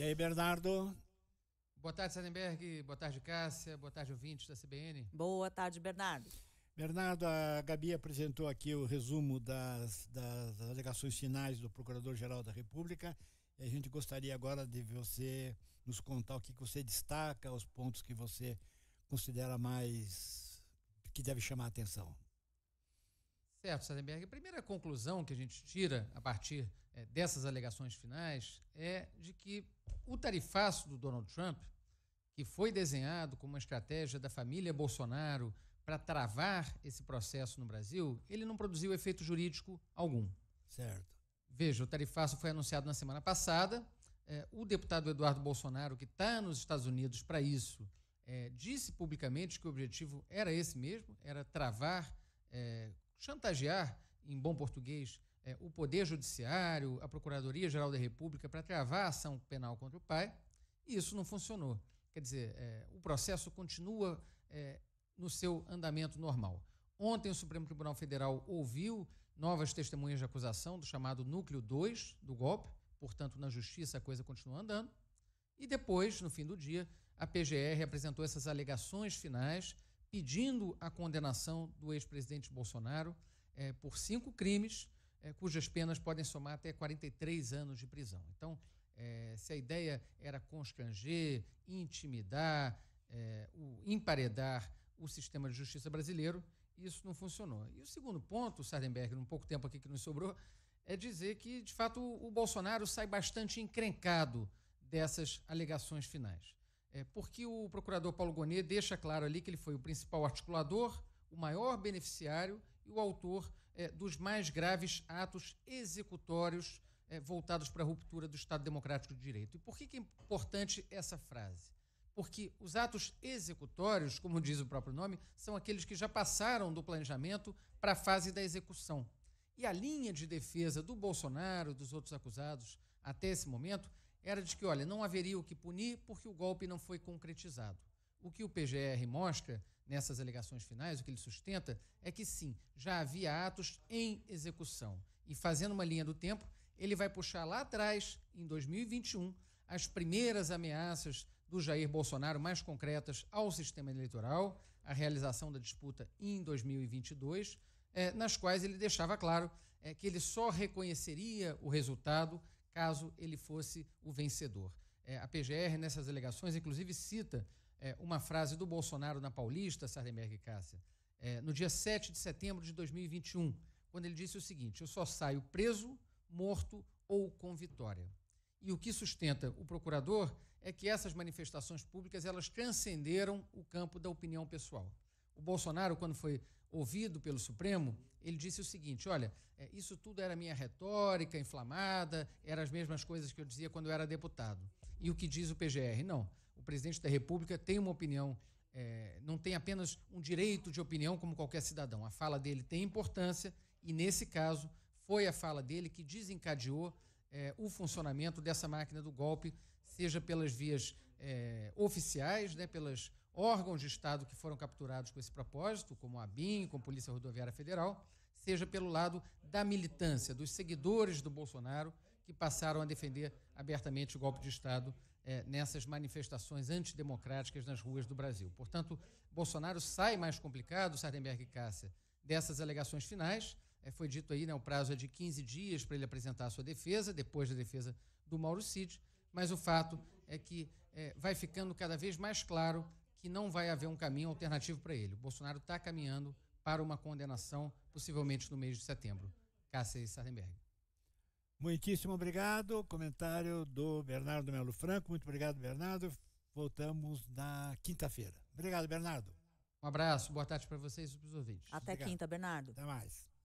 E aí, Bernardo? Boa tarde, Sardenberg. Boa tarde, Cássia. Boa tarde, ouvintes da CBN. Boa tarde, Bernardo. Bernardo, a Gabi apresentou aqui o resumo das alegações finais do Procurador-Geral da República e a gente gostaria agora de você nos contar o que você destaca, os pontos que você considera mais que deve chamar a atenção. Certo, Sardenberg. A primeira conclusão que a gente tira a partir dessas alegações finais é de que o tarifaço do Donald Trump, que foi desenhado como uma estratégia da família Bolsonaro para travar esse processo no Brasil, ele não produziu efeito jurídico algum. Certo. Veja, o tarifaço foi anunciado na semana passada. O deputado Eduardo Bolsonaro, que está nos Estados Unidos para isso, disse publicamente que o objetivo era esse mesmo, era travar, chantagear, em bom português, o Poder Judiciário, a Procuradoria-Geral da República, para travar a ação penal contra o pai, e isso não funcionou. Quer dizer, o processo continua no seu andamento normal. Ontem o Supremo Tribunal Federal ouviu novas testemunhas de acusação do chamado Núcleo 2 do golpe, portanto, na Justiça a coisa continua andando, e depois, no fim do dia, a PGR apresentou essas alegações finais pedindo a condenação do ex-presidente Bolsonaro por 5 crimes, cujas penas podem somar até 43 anos de prisão. Então, se a ideia era constranger, intimidar, emparedar o sistema de justiça brasileiro, isso não funcionou. E o segundo ponto, Sardenberg, num pouco tempo aqui que nos sobrou, é dizer que, de fato, o Bolsonaro sai bastante encrencado dessas alegações finais. Porque o procurador Paulo Gonet deixa claro ali que ele foi o principal articulador, o maior beneficiário e o autor dos mais graves atos executórios voltados para a ruptura do Estado Democrático de Direito. E por que é importante essa frase? Porque os atos executórios, como diz o próprio nome, são aqueles que já passaram do planejamento para a fase da execução. E a linha de defesa do Bolsonaro, dos outros acusados, até esse momento, era de que, olha, não haveria o que punir porque o golpe não foi concretizado. O que o PGR mostra nessas alegações finais, o que ele sustenta, é que sim, já havia atos em execução. E fazendo uma linha do tempo, ele vai puxar lá atrás, em 2021, as primeiras ameaças do Jair Bolsonaro mais concretas ao sistema eleitoral, a realização da disputa em 2022, nas quais ele deixava claro que ele só reconheceria o resultado caso ele fosse o vencedor. A PGR, nessas alegações, inclusive cita uma frase do Bolsonaro na Paulista, Sardenberg e Cássia, no dia 7 de setembro de 2021, quando ele disse o seguinte: eu só saio preso, morto ou com vitória. E o que sustenta o procurador é que essas manifestações públicas elas transcenderam o campo da opinião pessoal. O Bolsonaro, quando foi ouvido pelo Supremo, ele disse o seguinte: olha, isso tudo era minha retórica inflamada, eram as mesmas coisas que eu dizia quando eu era deputado. E o que diz o PGR? Não, o presidente da República tem uma opinião, não tem apenas um direito de opinião como qualquer cidadão. A fala dele tem importância e, nesse caso, foi a fala dele que desencadeou o funcionamento dessa máquina do golpe, seja pelas vias oficiais, pelos órgãos de Estado que foram capturados com esse propósito, como a ABIN, como a Polícia Rodoviária Federal, seja pelo lado da militância, dos seguidores do Bolsonaro, que passaram a defender abertamente o golpe de Estado nessas manifestações antidemocráticas nas ruas do Brasil. Portanto, Bolsonaro sai mais complicado, Sardenberg e Cássia, dessas alegações finais. Foi dito aí, o prazo é de 15 dias para ele apresentar a sua defesa, depois da defesa do Mauro Cid, mas o fato é que vai ficando cada vez mais claro que não vai haver um caminho alternativo para ele. O Bolsonaro está caminhando para uma condenação, possivelmente no mês de setembro. Cássia e Sardenberg. Muitíssimo obrigado. Comentário do Bernardo Melo Franco. Muito obrigado, Bernardo. Voltamos na quinta-feira. Obrigado, Bernardo. Um abraço, boa tarde para vocês e para os ouvintes. Até Obrigado. quinta, Bernardo. Até mais.